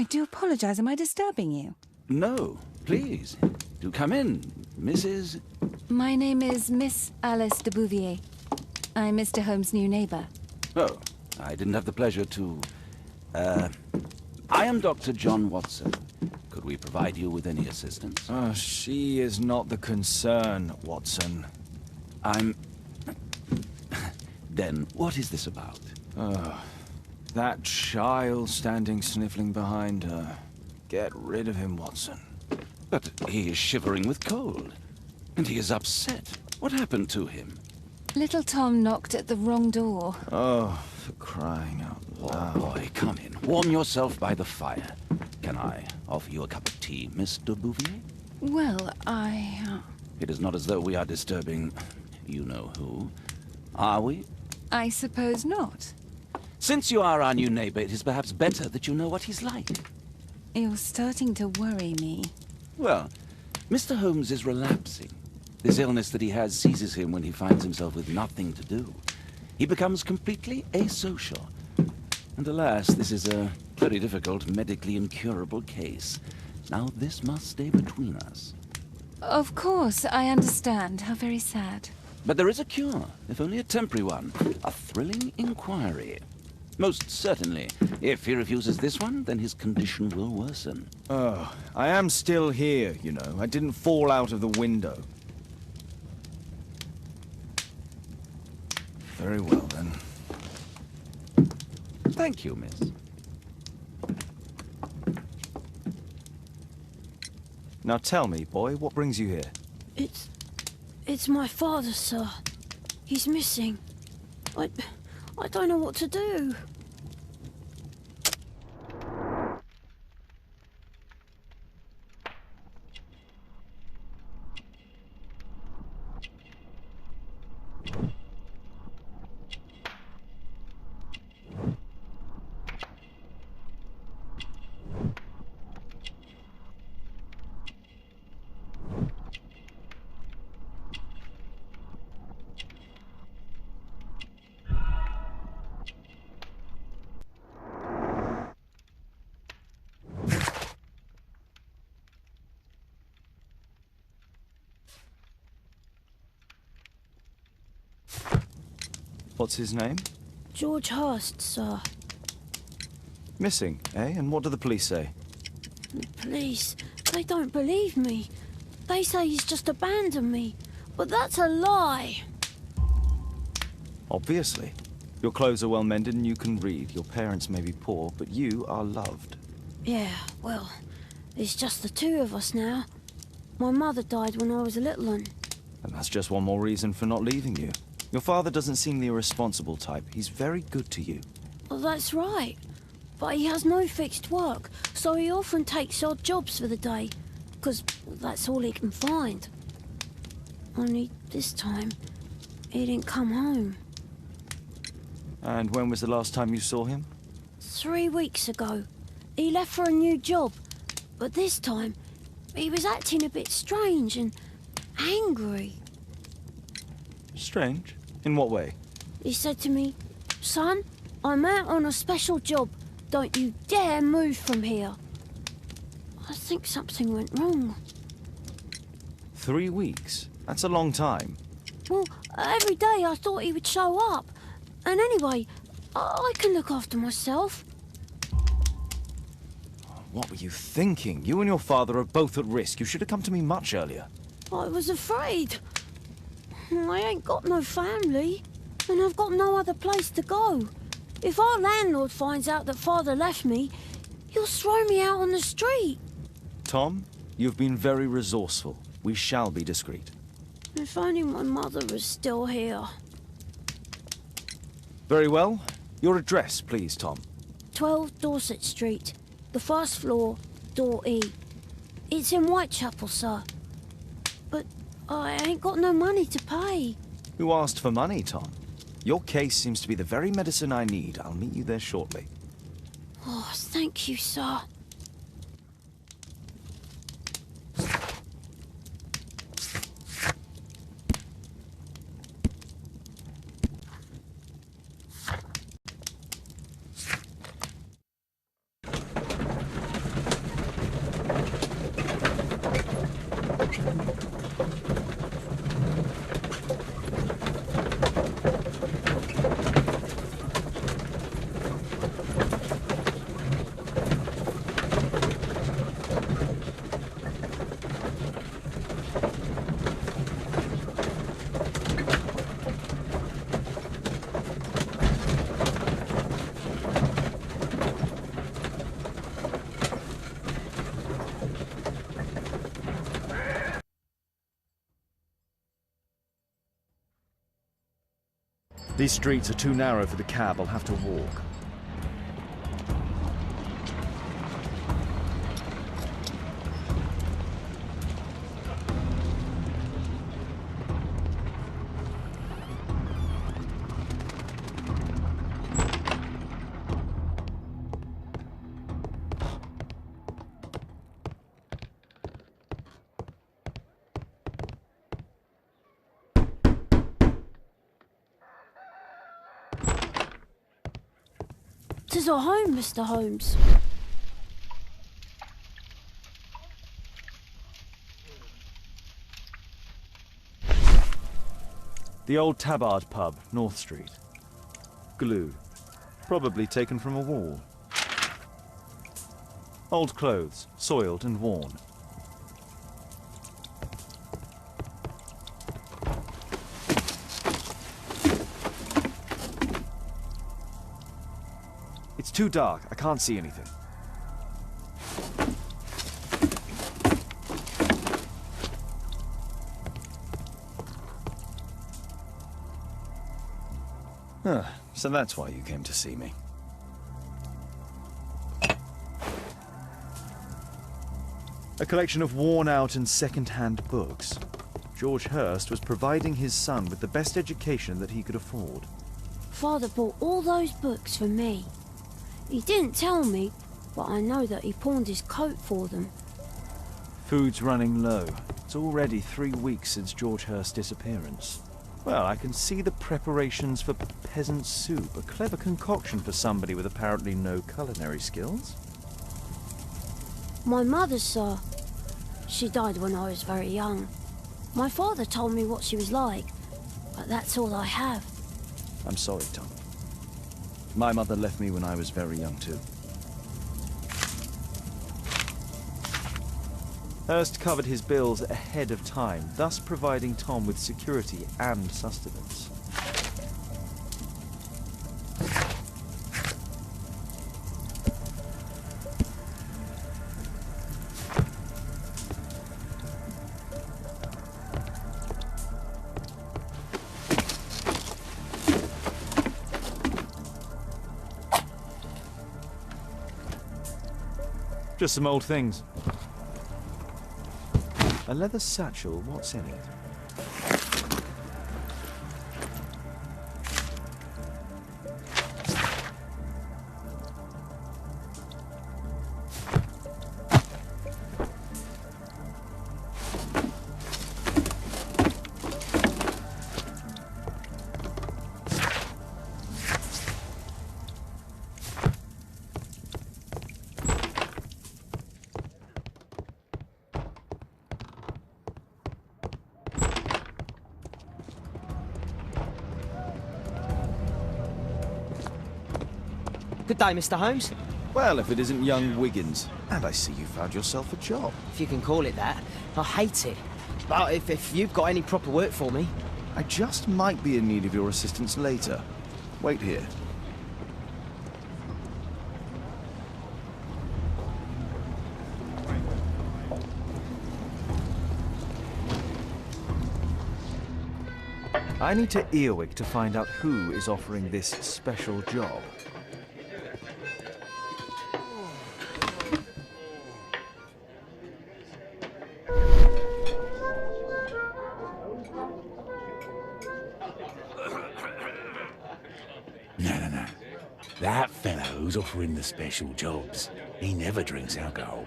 I do apologize. Am I disturbing you? No, please. Do come in, Mrs. My name is Miss Alice de Bouvier. I'm Mr. Holmes' new neighbor. Oh, I didn't have the pleasure to... I am Dr. John Watson. Could we provide you with any assistance? She is not the concern, Watson. I'm... Then, what is this about? That child standing sniffling behind her. Get rid of him, Watson. But he is shivering with cold. And he is upset. What happened to him? Little Tom knocked at the wrong door. Oh, for crying out loud. Oh, boy, come in. Warm yourself by the fire. Can I offer you a cup of tea, Mr. Bouvier? Well, It is not as though we are disturbing you-know-who, are we? I suppose not. Since you are our new neighbor, it is perhaps better that you know what he's like. You're starting to worry me. Well, Mr. Holmes is relapsing. This illness that he has seizes him when he finds himself with nothing to do. He becomes completely asocial. And alas, this is a very difficult, medically incurable case. Now this must stay between us. Of course, I understand. How very sad. But there is a cure, if only a temporary one. A thrilling inquiry. Most certainly. If he refuses this one, then his condition will worsen. Oh, I am still here, you know. I didn't fall out of the window. Very well, then. Thank you, miss. Now tell me, boy, what brings you here? It's my father, sir. He's missing. I don't know what to do. What's his name? George Hurst, sir. Missing, eh? And what do the police say? The police, they don't believe me. They say he's just abandoned me. But that's a lie. Obviously. Your clothes are well mended and you can read. Your parents may be poor, but you are loved. Yeah, well, it's just the two of us now. My mother died when I was a little one. And that's just one more reason for not leaving you. Your father doesn't seem the irresponsible type. He's very good to you. Well, that's right. But he has no fixed work, so he often takes odd jobs for the day, because that's all he can find. Only this time, he didn't come home. And when was the last time you saw him? 3 weeks ago. He left for a new job, but this time, he was acting a bit strange and angry. Strange? In what way? He said to me, "Son, I'm out on a special job. Don't you dare move from here." I think something went wrong. 3 weeks? That's a long time. Well, every day I thought he would show up. And anyway, I can look after myself. What were you thinking? You and your father are both at risk. You should have come to me much earlier. I was afraid. I ain't got no family, and I've got no other place to go. If our landlord finds out that Father left me, he'll throw me out on the street. Tom, you've been very resourceful. We shall be discreet. If only my mother was still here. Very well. Your address, please, Tom. 12 Dorset Street, the first floor, door E. It's in Whitechapel, sir. But I ain't got no money to pay. Who asked for money, Tom? Your case seems to be the very medicine I need. I'll meet you there shortly. Oh, thank you, sir. These streets are too narrow for the cab. I'll have to walk. Tis our home, Mr. Holmes. The old Tabard pub, North Street. Glue. Probably taken from a wall. Old clothes, soiled and worn. It's too dark. I can't see anything. So that's why you came to see me. A collection of worn-out and second-hand books. George Hurst was providing his son with the best education that he could afford. Father bought all those books for me. He didn't tell me, but I know that he pawned his coat for them. Food's running low. It's already 3 weeks since George Hurst's disappearance. Well, I can see the preparations for peasant soup, a clever concoction for somebody with apparently no culinary skills. My mother, sir. She died when I was very young. My father told me what she was like, but that's all I have. I'm sorry, Tom. My mother left me when I was very young, too. Hurst covered his bills ahead of time, thus providing Tom with security and sustenance. Just some old things. A leather satchel, what's in it? Good day, Mr. Holmes. Well, if it isn't young Wiggins. And I see you found yourself a job. If you can call it that. I hate it. But if you've got any proper work for me... I just might be in need of your assistance later. Wait here. I need to earwig to find out who is offering this special job. No. That fellow's offering the special jobs. He never drinks alcohol.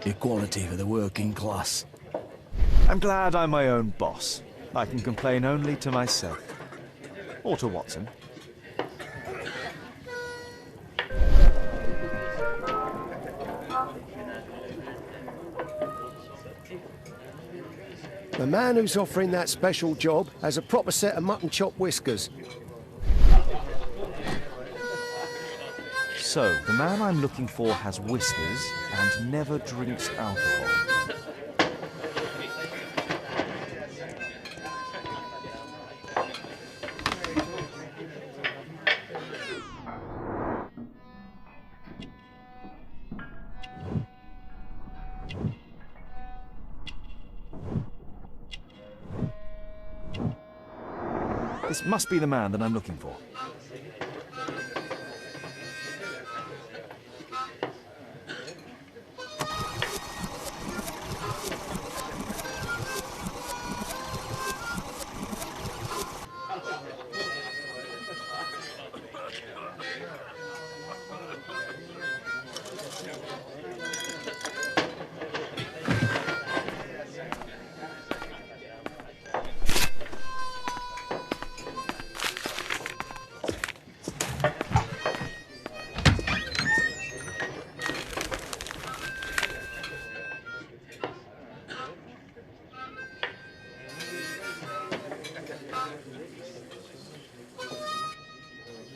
Equality for the working class. I'm glad I'm my own boss. I can complain only to myself. Or to Watson. The man who's offering that special job has a proper set of mutton chop whiskers. So, the man I'm looking for has whiskers and never drinks alcohol. This must be the man that I'm looking for.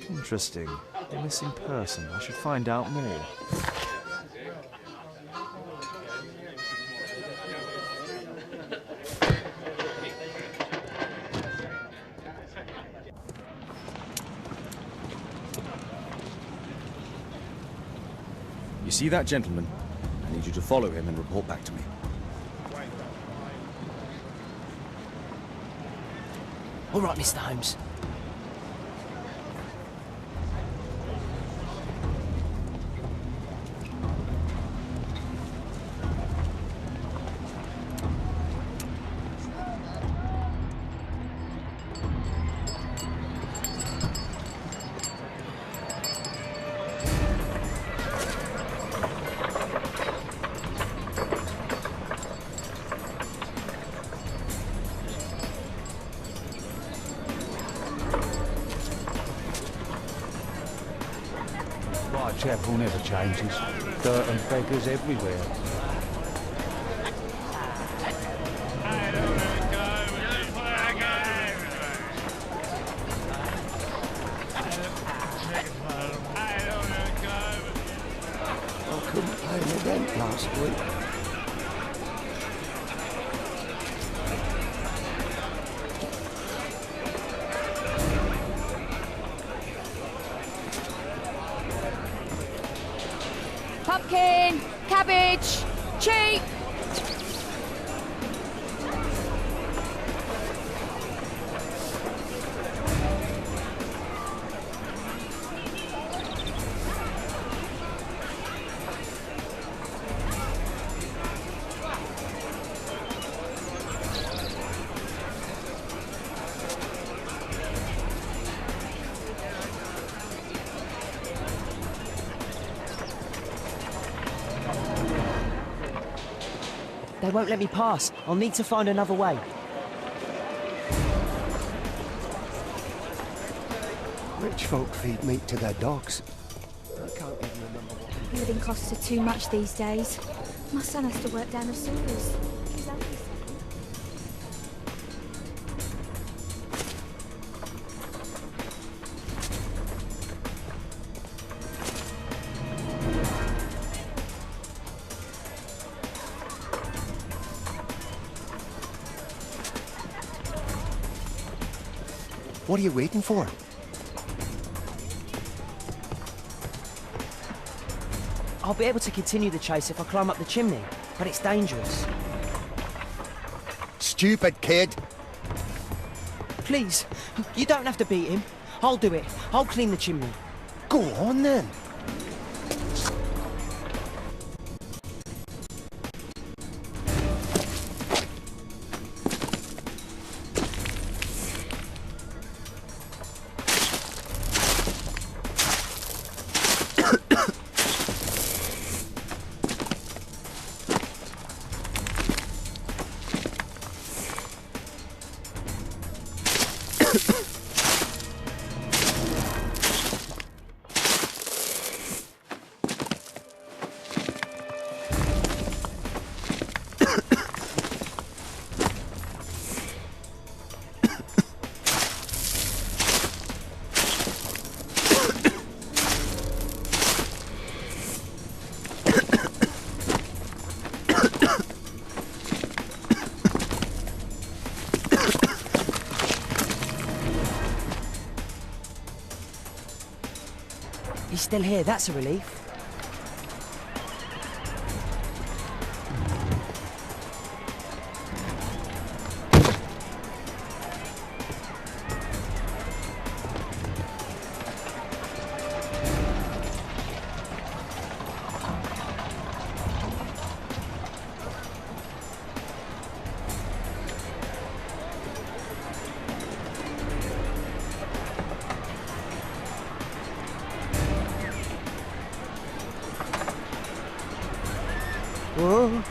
Interesting. A missing person. I should find out more. You see that gentleman? I need you to follow him and report back to me. All right, Mr. Holmes. Chapel never changes. Dirt and beggars everywhere. I couldn't pay my rent last week. Pumpkin! Cabbage! Cheap! They won't let me pass. I'll need to find another way. Rich folk feed meat to their dogs. I can't even remember what... Living costs are too much these days. My son has to work down the sewers. He's only 7. What are you waiting for? I'll be able to continue the chase if I climb up the chimney, but it's dangerous. Stupid kid! Please, you don't have to beat him. I'll do it. I'll clean the chimney. Go on then. He's still here, that's a relief. Whoa.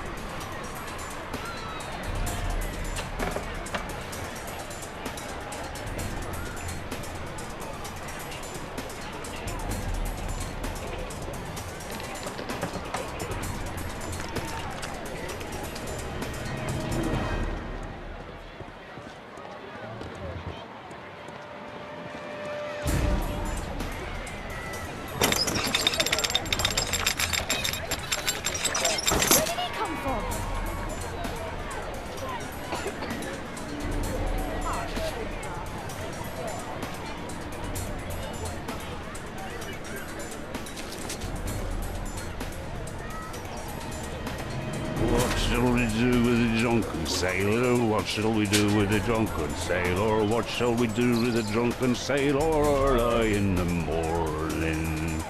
What shall we do with the drunken sailor? What shall we do with the drunken sailor? What shall we do with the drunken sailor early in the morning?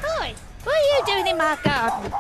Hi, what are you doing in my garden?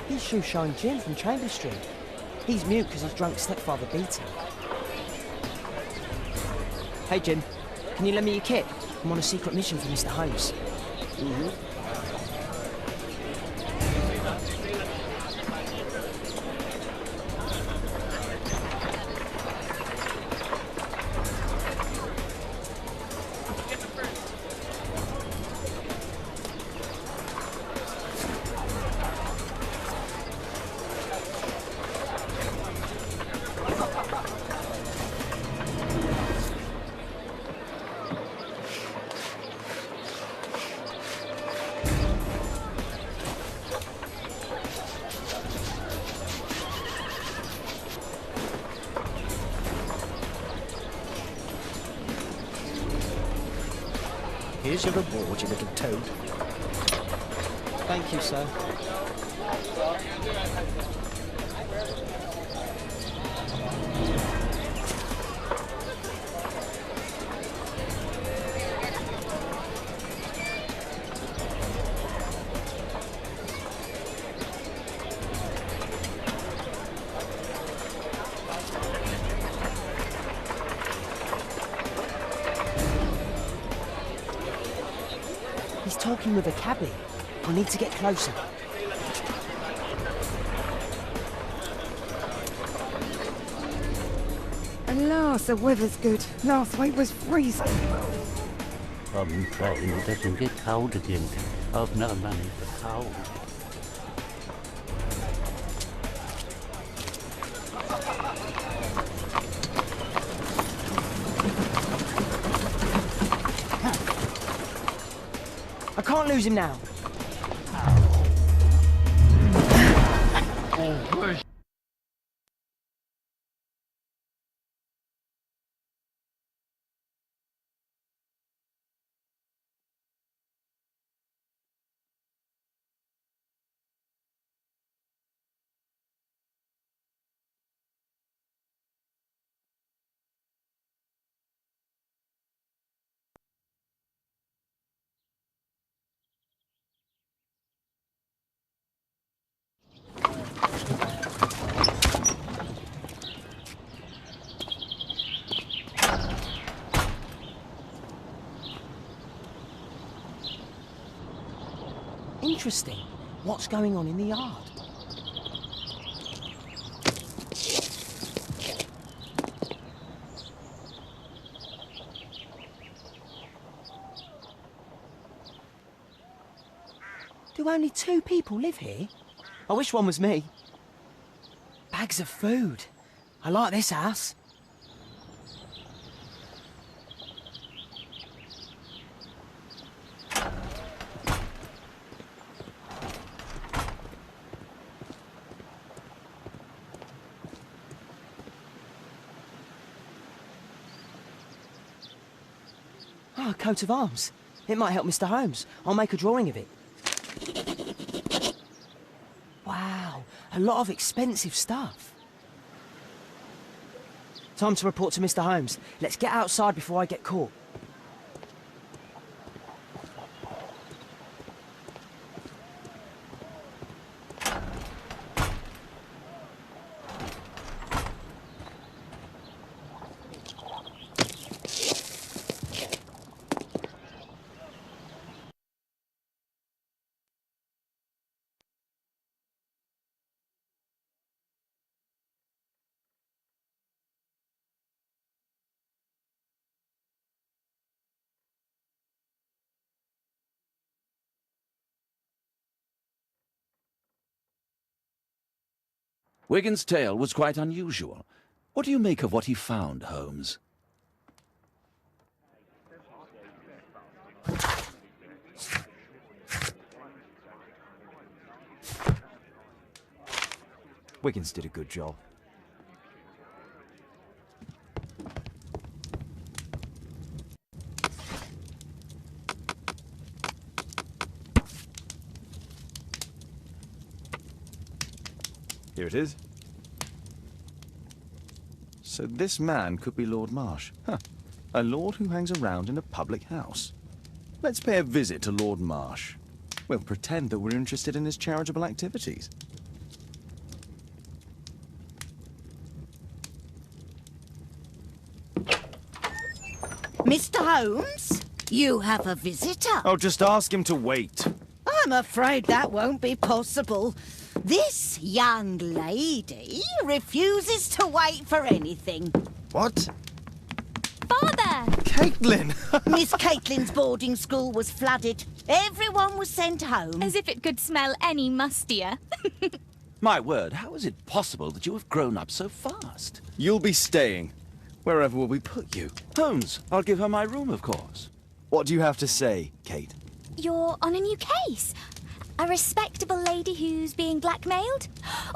He's Shoeshine Jim from Chamber Street. He's mute because his drunk stepfather beat him. Hey Jim, can you lend me your kit? I'm on a secret mission for Mr. Holmes. Here's your reward, you little toad. Thank you, sir. He's talking with a cabbie. I need to get closer. Alas, the weather's good. Last week was freezing. I'm praying it doesn't get cold again. I've no money for coal. I can't lose him now. Interesting. What's going on in the yard? Do only 2 people live here? I wish one was me. Bags of food. I like this house. Oh, a coat of arms. It might help Mr. Holmes. I'll make a drawing of it. Wow, a lot of expensive stuff. Time to report to Mr. Holmes. Let's get outside before I get caught. Wigan's tale was quite unusual. What do you make of what he found, Holmes? Wiggins did a good job. Here it is. So this man could be Lord Marsh. Huh. A lord who hangs around in a public house. Let's pay a visit to Lord Marsh. We'll pretend that we're interested in his charitable activities. Mr. Holmes, you have a visitor. Oh, just ask him to wait. I'm afraid that won't be possible. This young lady refuses to wait for anything. What? Father! Caitlin! Miss Caitlin's boarding school was flooded. Everyone was sent home. As if it could smell any mustier. My word, how is it possible that you have grown up so fast? You'll be staying. Wherever will we put you? Holmes, I'll give her my room, of course. What do you have to say, Kate? You're on a new case. A respectable lady who's being blackmailed?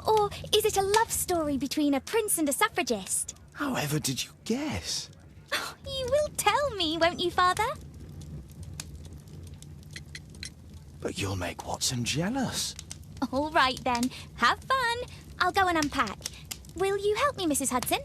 Or is it a love story between a prince and a suffragist? However did you guess? You will tell me, won't you, Father? But you'll make Watson jealous. All right, then. Have fun. I'll go and unpack. Will you help me, Mrs. Hudson?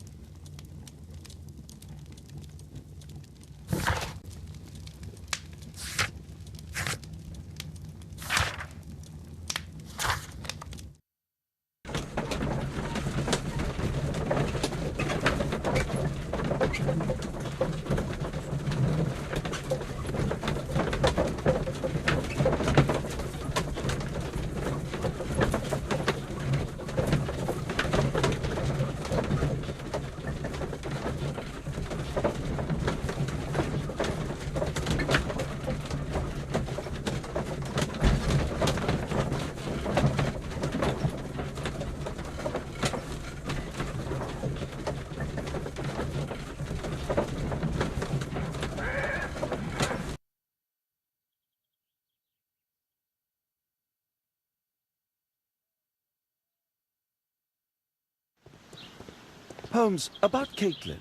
Holmes, about Caitlin.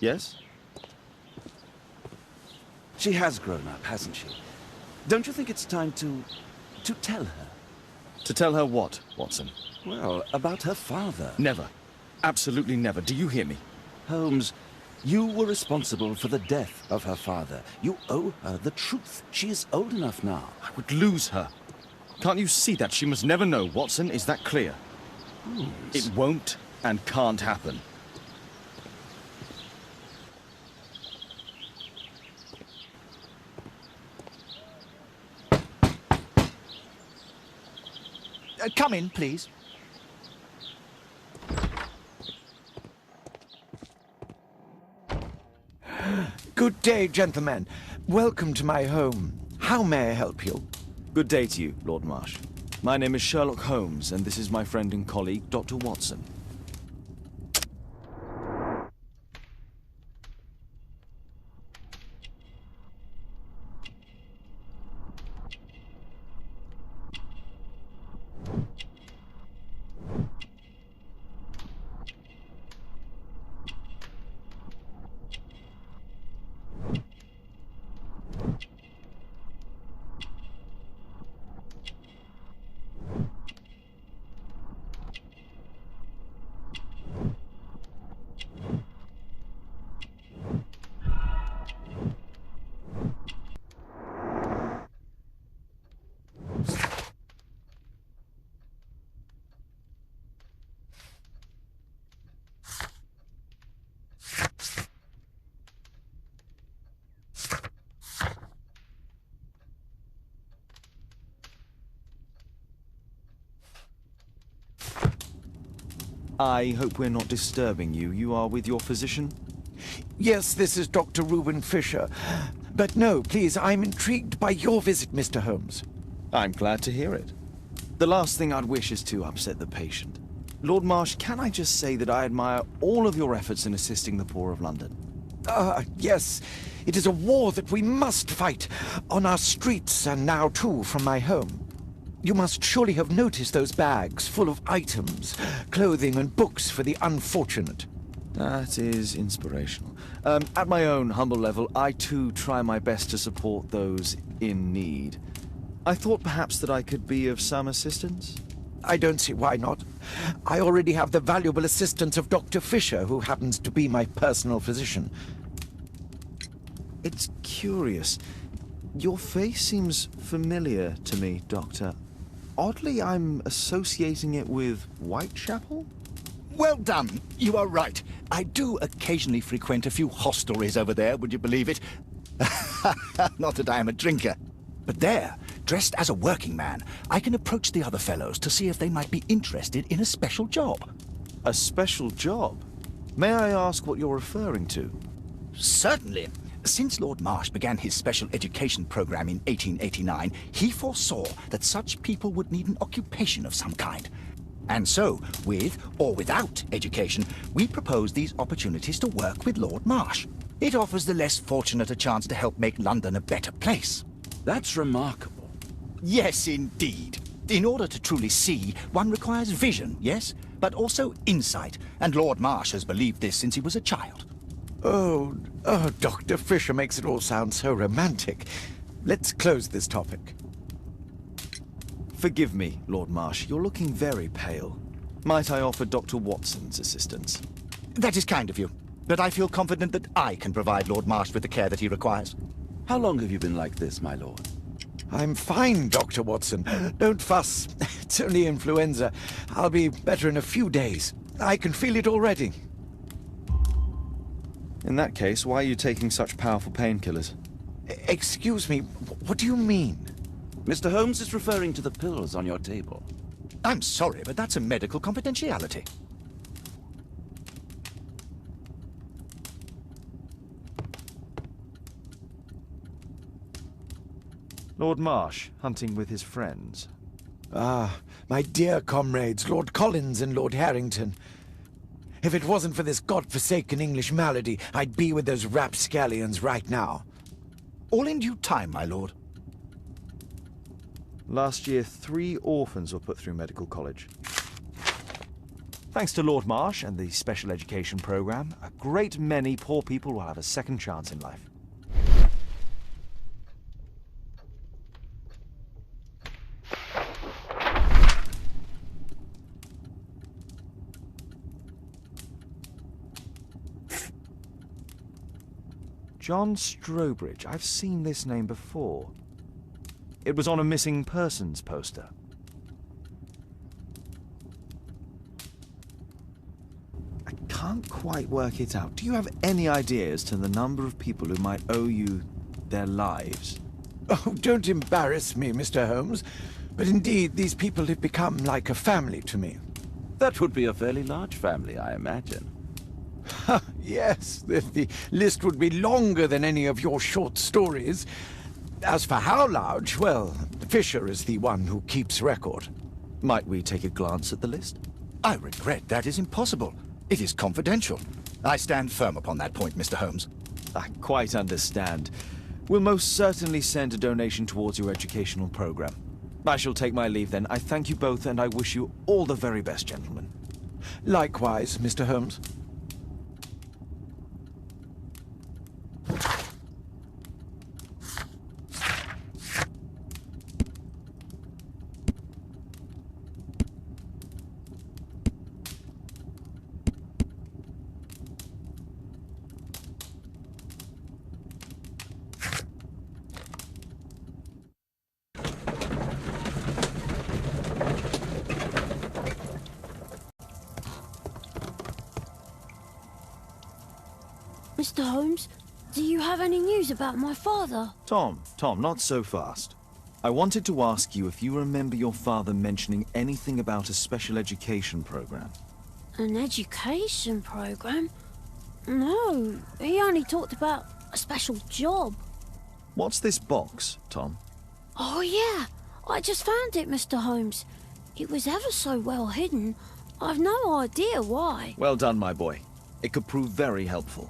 Yes? She has grown up, hasn't she? Don't you think it's time to tell her? To tell her what, Watson? Well, about her father. Never. Absolutely never. Do you hear me? Holmes, you were responsible for the death of her father. You owe her the truth. She is old enough now. I would lose her. Can't you see that? She must never know, Watson. Is that clear? Holmes. It won't and can't happen. Come in, please. Good day, gentlemen. Welcome to my home. How may I help you? Good day to you, Lord Marsh. My name is Sherlock Holmes, and this is my friend and colleague, Dr. Watson. I hope we're not disturbing you. You are with your physician? Yes, this is Dr. Reuben Fisher. But no, please, I'm intrigued by your visit, Mr. Holmes. I'm glad to hear it. The last thing I'd wish is to upset the patient. Lord Marsh, can I just say that I admire all of your efforts in assisting the poor of London? Yes. It is a war that we must fight, on our streets and now, too, from my home. You must surely have noticed those bags full of items, clothing and books for the unfortunate. That is inspirational. At my own humble level, I too try my best to support those in need. I thought perhaps that I could be of some assistance? I don't see why not. I already have the valuable assistance of Dr. Fisher, who happens to be my personal physician. It's curious. Your face seems familiar to me, Doctor. Oddly, I'm associating it with Whitechapel? Well done. You are right. I do occasionally frequent a few hostelries over there, would you believe it? Not that I am a drinker. But there, dressed as a working man, I can approach the other fellows to see if they might be interested in a special job. A special job? May I ask what you're referring to? Certainly. Since Lord Marsh began his special education program in 1889, he foresaw that such people would need an occupation of some kind. And so, with or without education, we propose these opportunities to work with Lord Marsh. It offers the less fortunate a chance to help make London a better place. That's remarkable. Yes, indeed. In order to truly see, one requires vision, yes, but also insight, and Lord Marsh has believed this since he was a child. Oh, Dr. Fisher makes it all sound so romantic. Let's close this topic. Forgive me, Lord Marsh. You're looking very pale. Might I offer Dr. Watson's assistance? That is kind of you, but I feel confident that I can provide Lord Marsh with the care that he requires. How long have you been like this, my lord? I'm fine, Dr. Watson. Don't fuss. It's only influenza. I'll be better in a few days. I can feel it already. In that case, why are you taking such powerful painkillers? Excuse me, what do you mean? Mr. Holmes is referring to the pills on your table. I'm sorry, but that's a medical confidentiality. Lord Marsh, hunting with his friends. Ah, my dear comrades, Lord Collins and Lord Harrington. If it wasn't for this godforsaken English malady, I'd be with those rapscallions right now. All in due time, my lord. Last year, 3 orphans were put through medical college. Thanks to Lord Marsh and the special education program, a great many poor people will have a second chance in life. John Strobridge. I've seen this name before. It was on a missing persons poster. I can't quite work it out. Do you have any idea as to the number of people who might owe you their lives? Oh, don't embarrass me, Mr. Holmes. but indeed these people have become like a family to me. That would be a fairly large family, I imagine. Yes, the list would be longer than any of your short stories. As for how large, well, Fisher is the one who keeps record. Might we take a glance at the list? I regret that is impossible. It is confidential. I stand firm upon that point, Mr. Holmes. I quite understand. We'll most certainly send a donation towards your educational program. I shall take my leave then. I thank you both, and I wish you all the very best, gentlemen. Likewise, Mr. Holmes. Mr. Holmes, do you have any news about my father? Tom, not so fast. I wanted to ask you if you remember your father mentioning anything about a special education program. An education program? No, he only talked about a special job. What's this box, Tom? Oh yeah, I just found it, Mr. Holmes. It was ever so well hidden. I've no idea why. Well done, my boy. It could prove very helpful.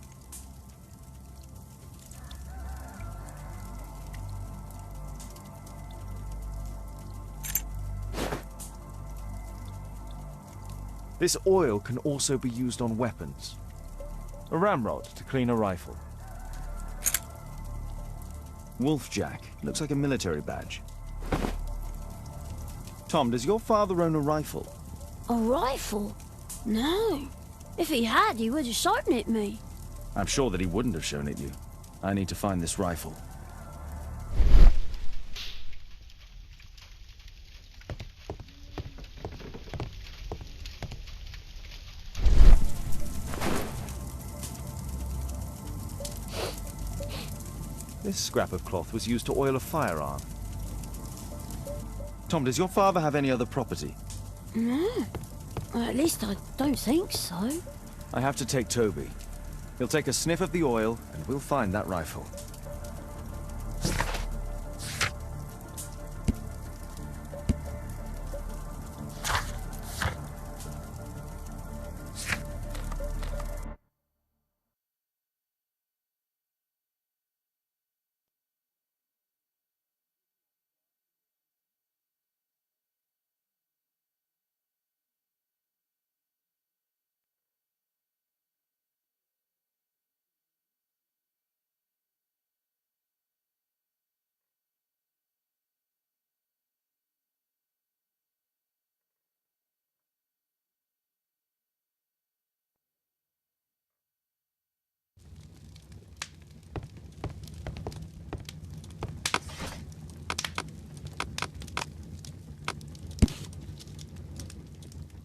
This oil can also be used on weapons. A ramrod to clean a rifle. Wolfjack. Looks like a military badge. Tom, does your father own a rifle? A rifle? No. If he had, he would have shown it me. I'm sure that he wouldn't have shown it you. I need to find this rifle. This scrap of cloth was used to oil a firearm. Tom, does your father have any other property? No. At least I don't think so. I have to take Toby. He'll take a sniff of the oil, and we'll find that rifle.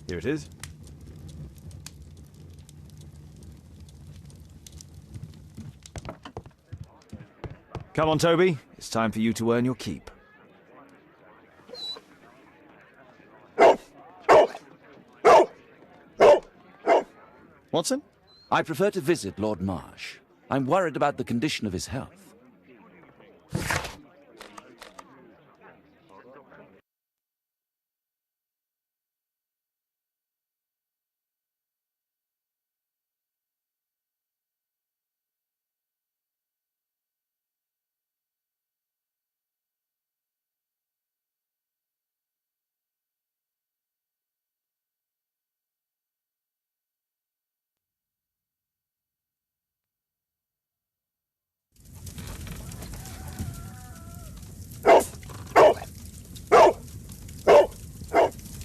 Here it is. Come on, Toby. It's time for you to earn your keep. Watson? I prefer to visit Lord Marsh. I'm worried about the condition of his health.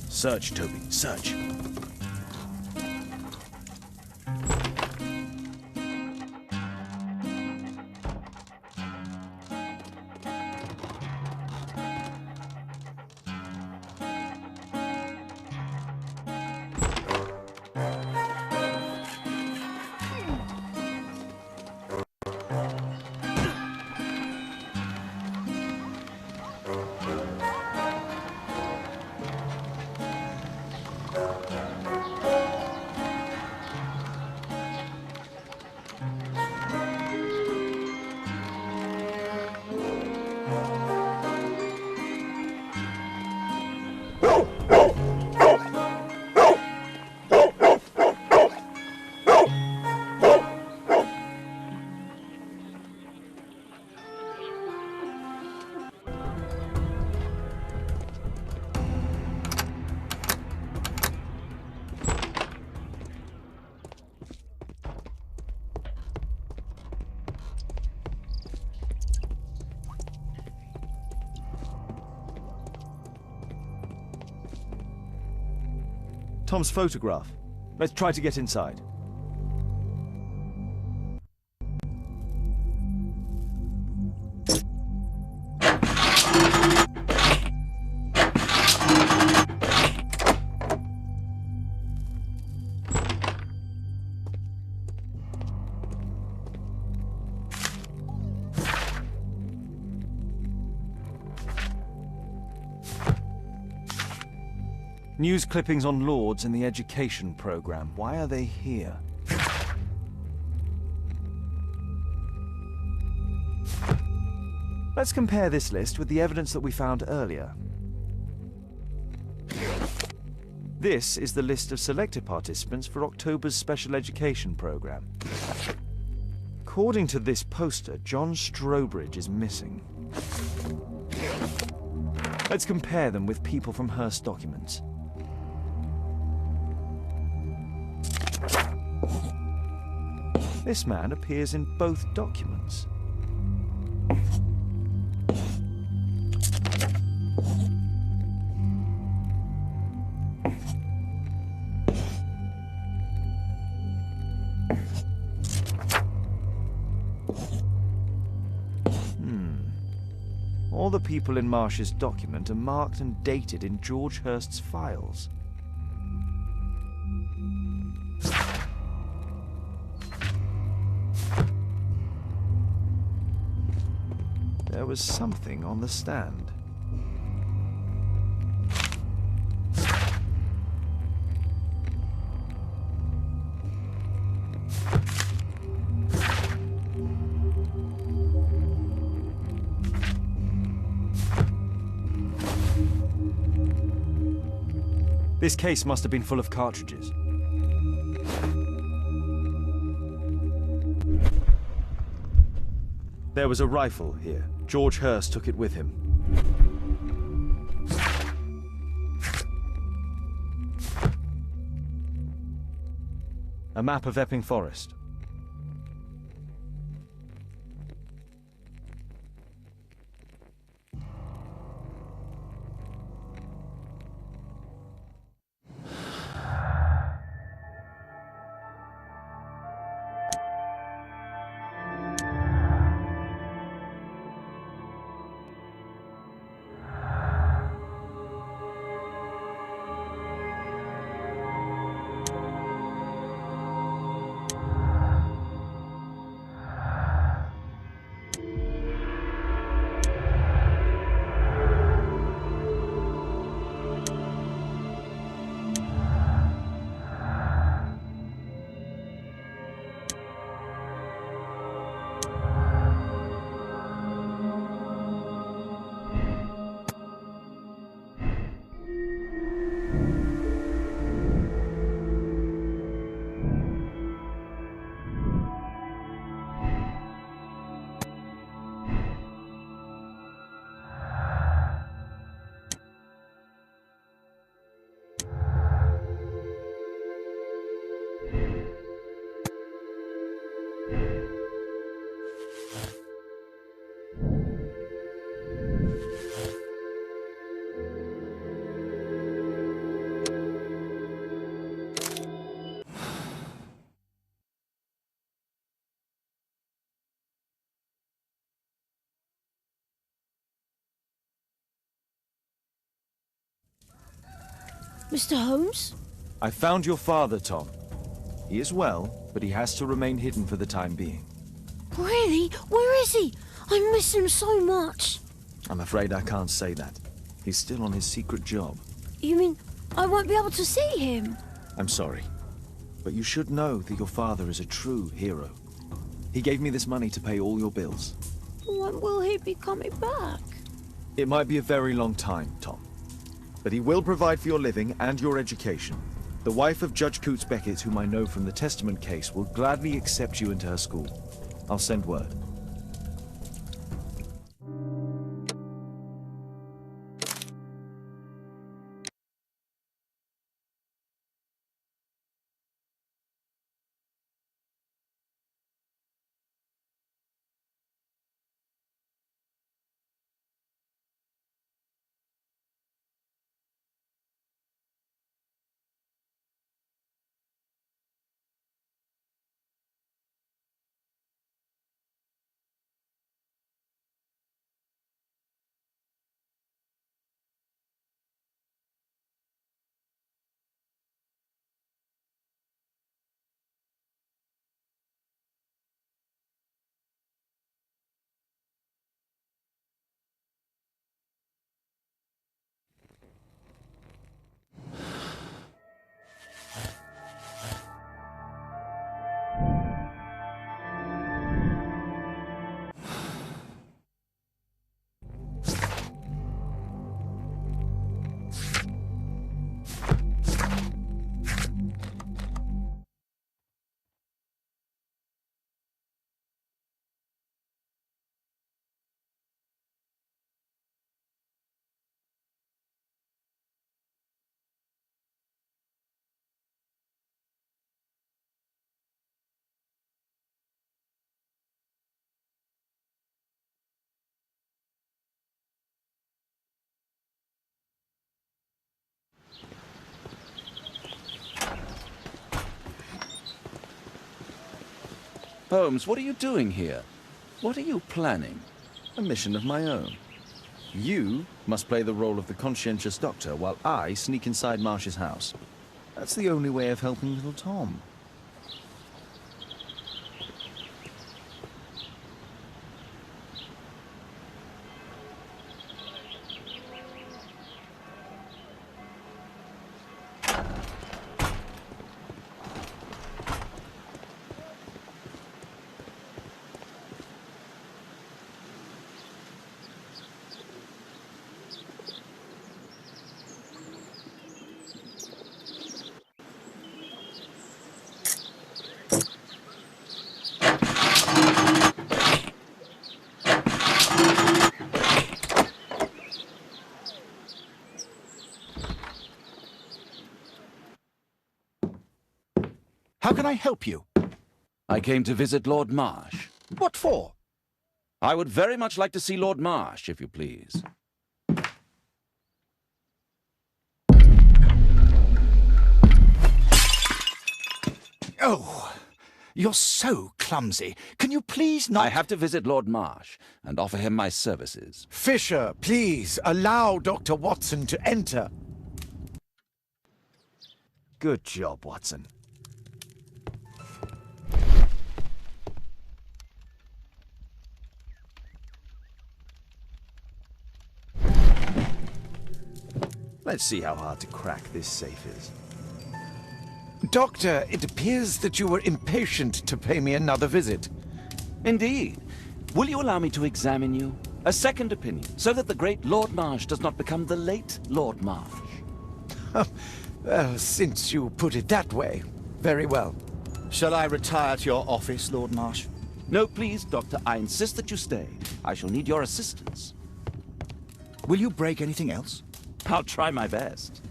Search, Toby, search. Tom's photograph. Let's try to get inside. News clippings on Lords in the education program. Why are they here? Let's compare this list with the evidence that we found earlier. This is the list of selected participants for October's special education program. According to this poster, John Strobridge is missing. Let's compare them with people from Hearst documents. This man appears in both documents. All the people in Marsh's document are marked and dated in George Hearst's files. There was something on the stand. This case must have been full of cartridges. There was a rifle here. George Hearst took it with him. A map of Epping Forest. Mr. Holmes? I found your father, Tom. He is well, but he has to remain hidden for the time being. Really? Where is he? I miss him so much. I'm afraid I can't say that. He's still on his secret job. You mean I won't be able to see him? I'm sorry, but you should know that your father is a true hero. He gave me this money to pay all your bills. When will he be coming back? It might be a very long time, Tom. but he will provide for your living and your education. The wife of Judge Coots Beckett, whom I know from the Testament case, will gladly accept you into her school. I'll send word. Holmes, what are you doing here? What are you planning? A mission of my own. You must play the role of the conscientious doctor while I sneak inside Marsh's house. That's the only way of helping little Tom. How can I help you? I came to visit Lord Marsh. What for? I would very much like to see Lord Marsh, if you please. Oh, you're so clumsy. Can you please not— I have to visit Lord Marsh and offer him my services. Fisher, please, allow Dr. Watson to enter. Good job, Watson. Let's see how hard to crack this safe is. Doctor, it appears that you were impatient to pay me another visit. Indeed. Will you allow me to examine you? A second opinion, so that the great Lord Marsh does not become the late Lord Marsh. Well, since you put it that way, very well. Shall I retire to your office, Lord Marsh? No, please, Doctor. I insist that you stay. I shall need your assistance. Will you break anything else? I'll try my best.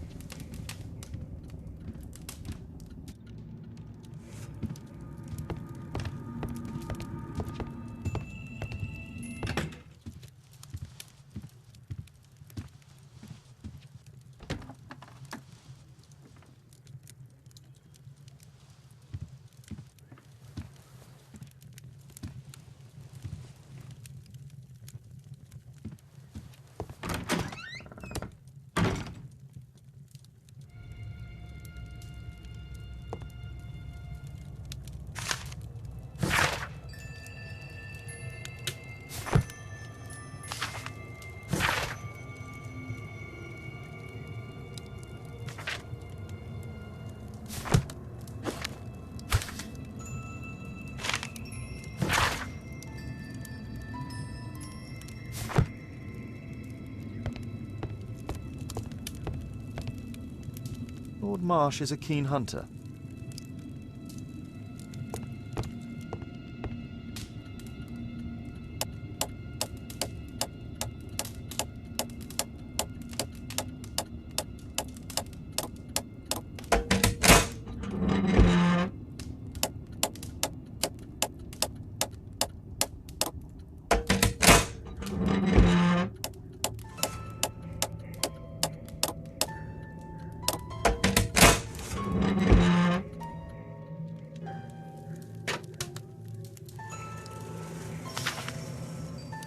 Lord Marsh is a keen hunter.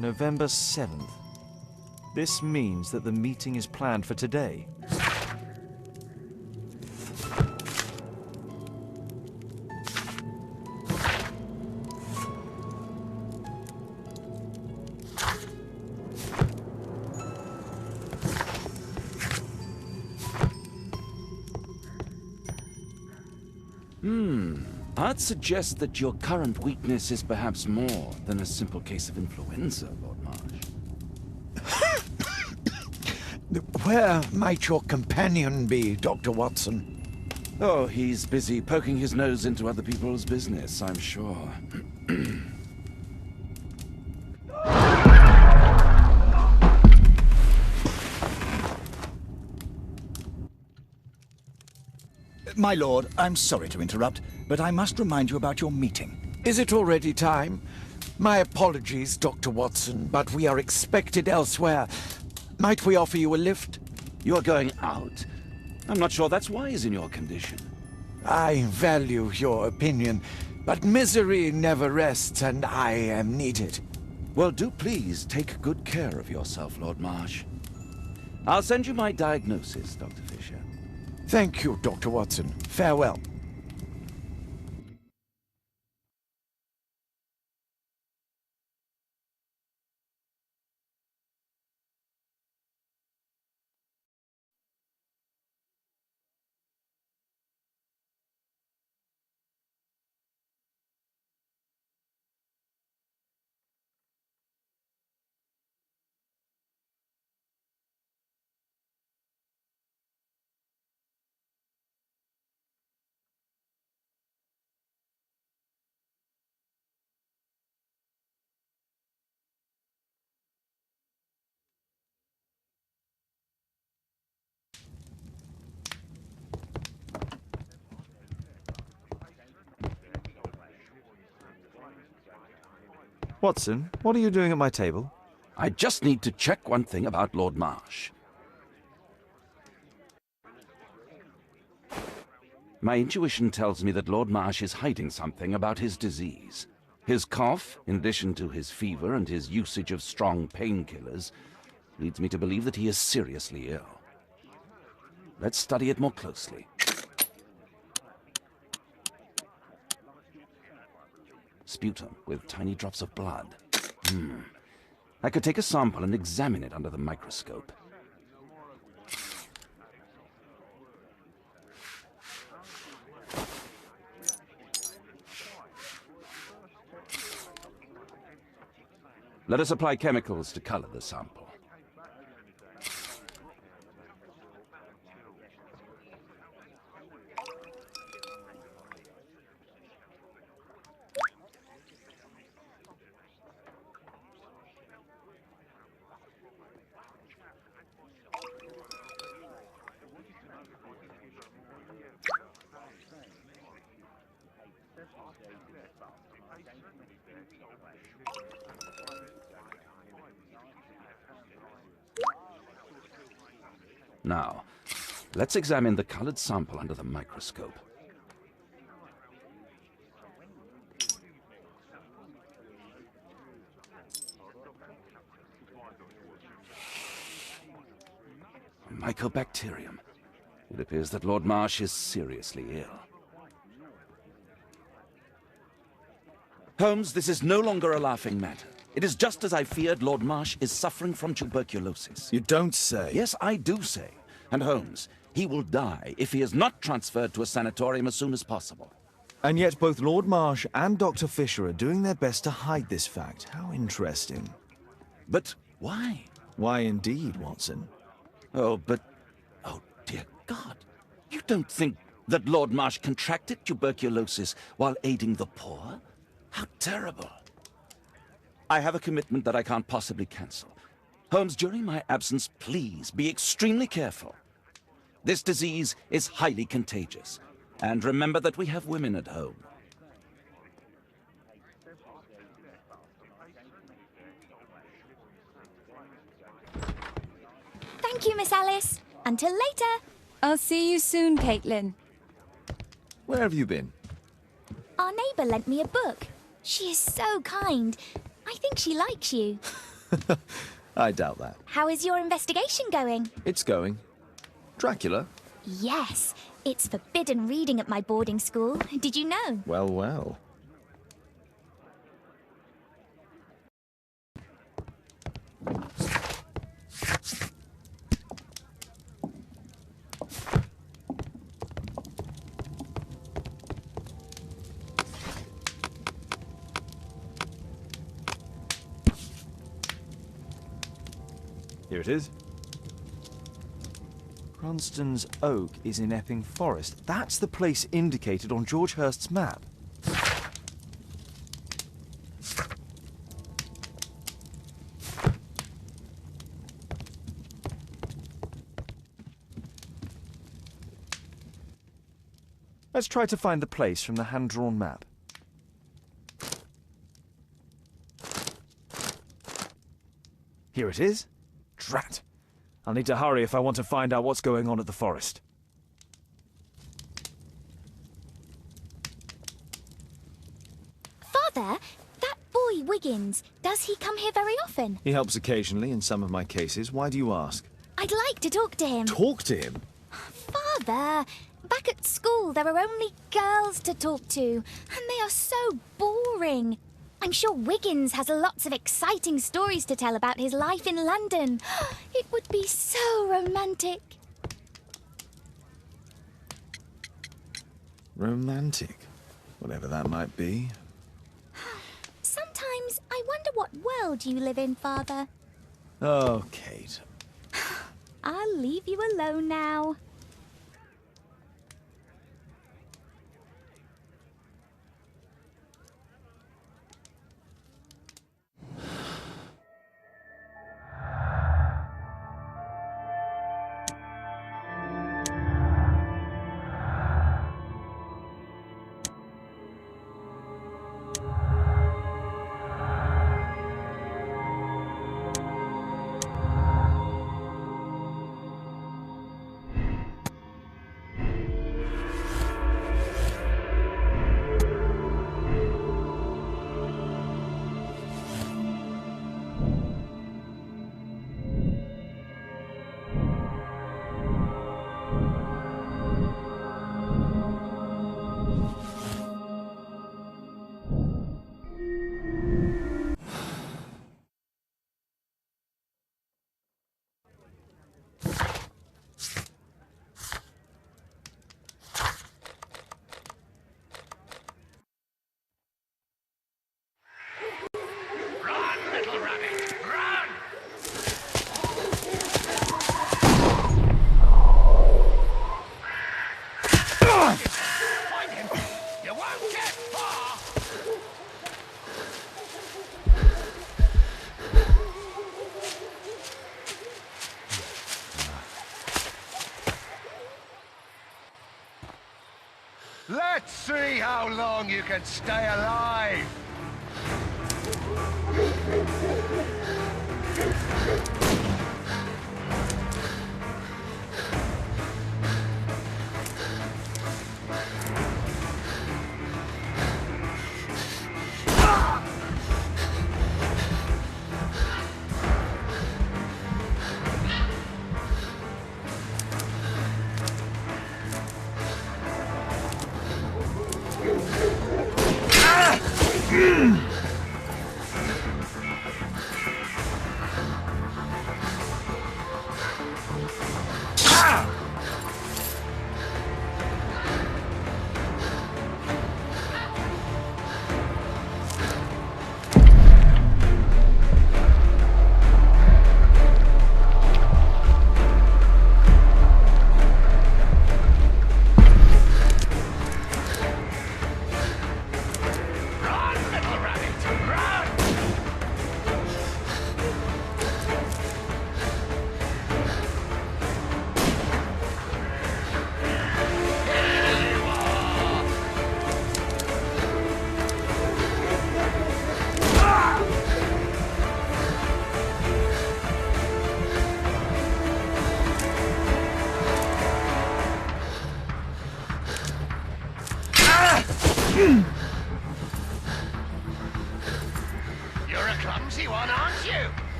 November 7th. This means that the meeting is planned for today. I'd suggest that your current weakness is perhaps more than a simple case of influenza, Lord Marsh. Where might your companion be, Dr. Watson? Oh, he's busy poking his nose into other people's business, I'm sure. My lord, I'm sorry to interrupt, but I must remind you about your meeting. Is it already time? My apologies, Dr. Watson, but we are expected elsewhere. Might we offer you a lift? You're going out? I'm not sure that's wise in your condition. I value your opinion, but misery never rests, and I am needed. Well, do please take good care of yourself, Lord Marsh. I'll send you my diagnosis, Dr. Fisher. Thank you, Dr. Watson. Farewell. Watson, what are you doing at my table? I just need to check one thing about Lord Marsh. My intuition tells me that Lord Marsh is hiding something about his disease. His cough, in addition to his fever and his usage of strong painkillers, leads me to believe that he is seriously ill. Let's study it more closely. Sputum with tiny drops of blood. I could take a sample and examine it under the microscope. Let us apply chemicals to color the sample. Now, let's examine the colored sample under the microscope. Mycobacterium. It appears that Lord Marsh is seriously ill. Holmes, this is no longer a laughing matter. It is just as I feared. Lord Marsh is suffering from tuberculosis. You don't say. Yes, I do say. And Holmes, he will die if he is not transferred to a sanatorium as soon as possible. And yet both Lord Marsh and Dr. Fisher are doing their best to hide this fact. How interesting. But why? Why indeed, Watson? Oh, dear God. You don't think that Lord Marsh contracted tuberculosis while aiding the poor? How terrible. I have a commitment that I can't possibly cancel. Holmes, during my absence, please be extremely careful. This disease is highly contagious. And remember that we have women at home. Thank you, Miss Alice. Until later. I'll see you soon, Caitlin. Where have you been? Our neighbour lent me a book. She is so kind. I think she likes you. I doubt that. How is your investigation going? It's going. Dracula? Yes. It's forbidden reading at my boarding school. Did you know? Well, well. Here it is. Cranston's Oak is in Epping Forest. That's the place indicated on George Hurst's map. Let's try to find the place from the hand-drawn map. Here it is. Drat! I'll need to hurry if I want to find out what's going on at the forest. Father, that boy Wiggins, does he come here very often? He helps occasionally in some of my cases. Why do you ask? I'd like to talk to him. Talk to him? Father, back at school there are only girls to talk to, and they are so boring. I'm sure Wiggins has lots of exciting stories to tell about his life in London. It would be so romantic. Romantic? Whatever that might be. Sometimes I wonder what world you live in, Father. Oh, Kate. I'll leave you alone now. Let's see how long you can stay alive!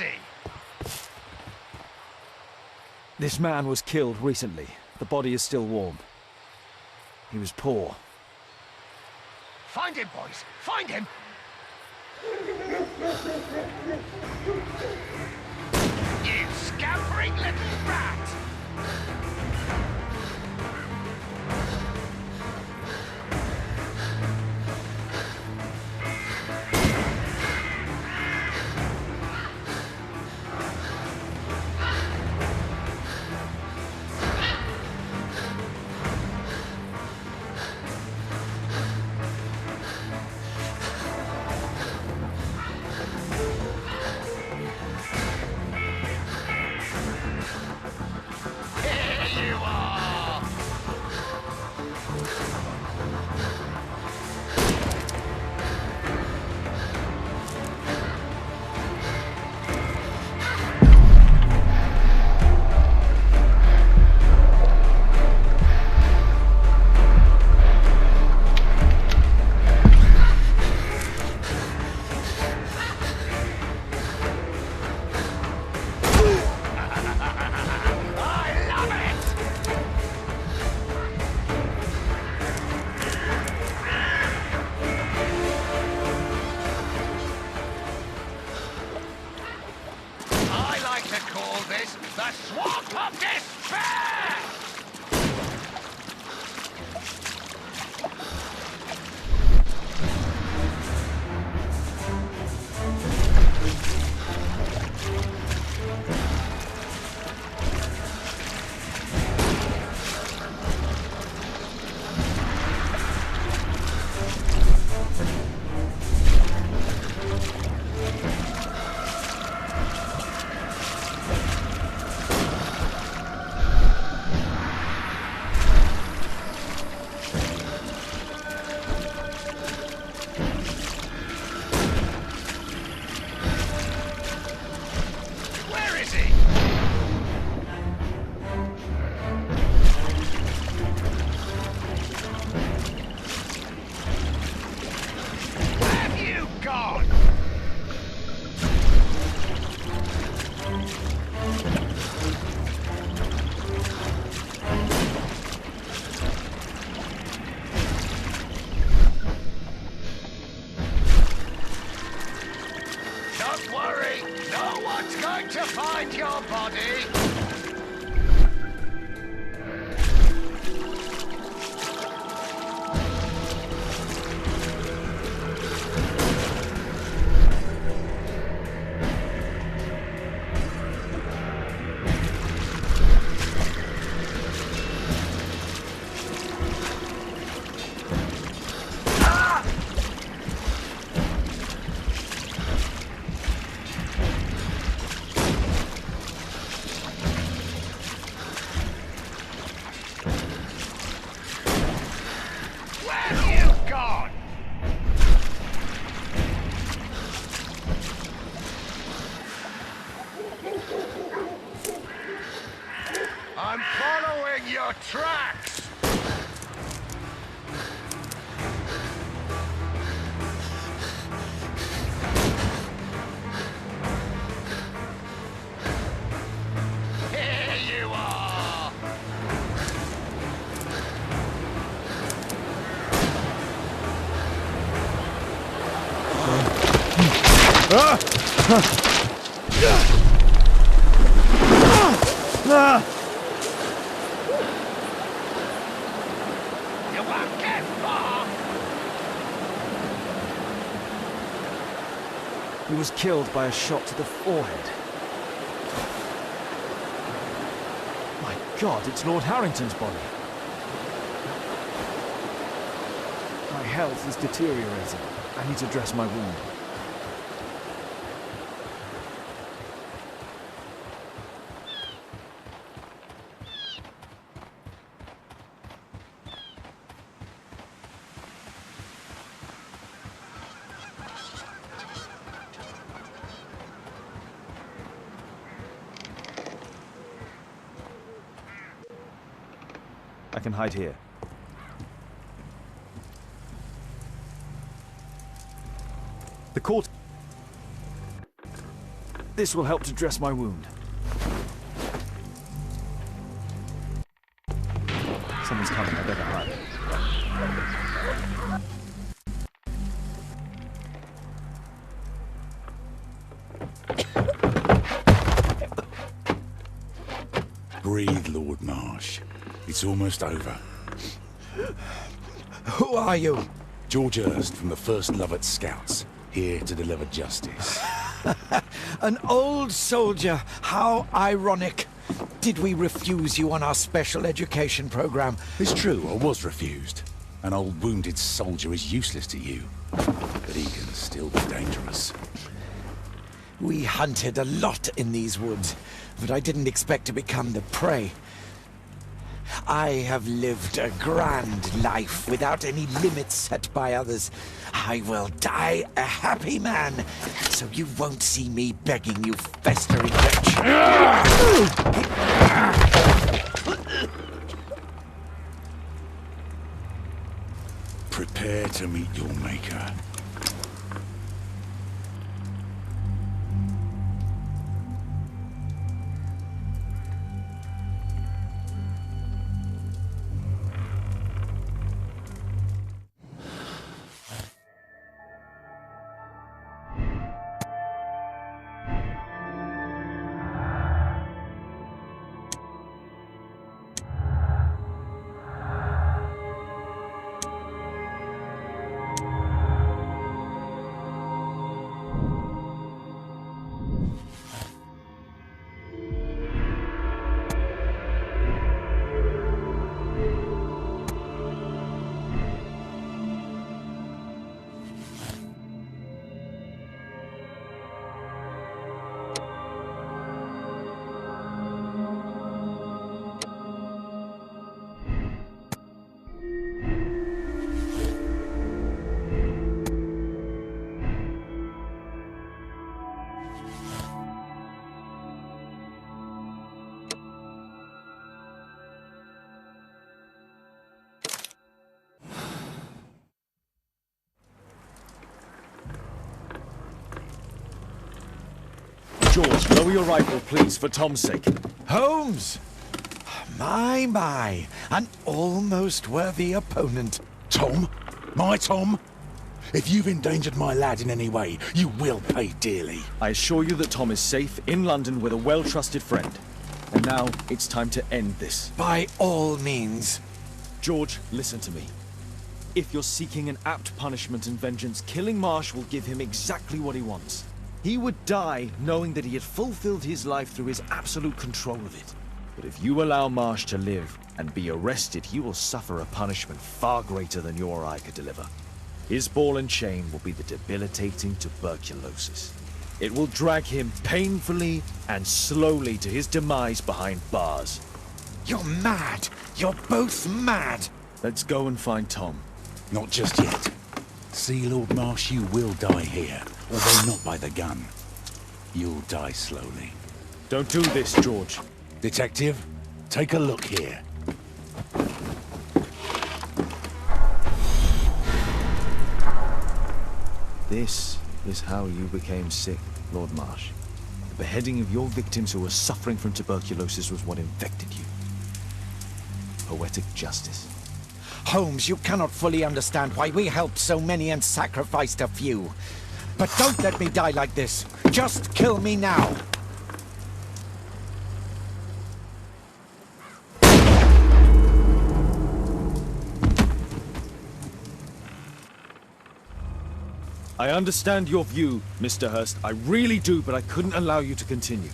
he? This man was killed recently. The body is still warm. He was poor. Find him, boys! Find him! You scampering little rat! The swamp of despair! Don't worry, no one's going to find your body. I'm following your tracks! Here you are! You won't get far! He was killed by a shot to the forehead. My God, it's Lord Harrington's body. My health is deteriorating. I need to dress my wound. I can hide here. The court... This will help to dress my wound. Someone's coming, I better hide. Breathe, Lord Marsh. It's almost over. Who are you? George Hurst from the 1st Lovett Scouts, here to deliver justice. An old soldier. How ironic. Did we refuse you on our special education program? It's true, I was refused. An old wounded soldier is useless to you, but he can still be dangerous. We hunted a lot in these woods, but I didn't expect to become the prey. I have lived a grand life without any limits set by others. I will die a happy man, so you won't see me begging you festering wretch. Prepare to meet your maker. George, lower your rifle, please, for Tom's sake. Holmes! My, an almost worthy opponent. Tom? My Tom? If you've endangered my lad in any way, you will pay dearly. I assure you that Tom is safe in London with a well-trusted friend. And now, it's time to end this. By all means. George, listen to me. If you're seeking an apt punishment and vengeance, killing Marsh will give him exactly what he wants. He would die knowing that he had fulfilled his life through his absolute control of it. But if you allow Marsh to live and be arrested, he will suffer a punishment far greater than you or I could deliver. His ball and chain will be the debilitating tuberculosis. It will drag him painfully and slowly to his demise behind bars. You're mad! You're both mad! Let's go and find Tom. Not just yet. See, Lord Marsh, you will die here, although not by the gun. You'll die slowly. Don't do this, George. Detective, take a look here. This is how you became sick, Lord Marsh. The beheading of your victims who were suffering from tuberculosis was what infected you. Poetic justice. Holmes, you cannot fully understand why we helped so many and sacrificed a few. But don't let me die like this. Just kill me now. I understand your view, Mr. Hurst. I really do, but I couldn't allow you to continue.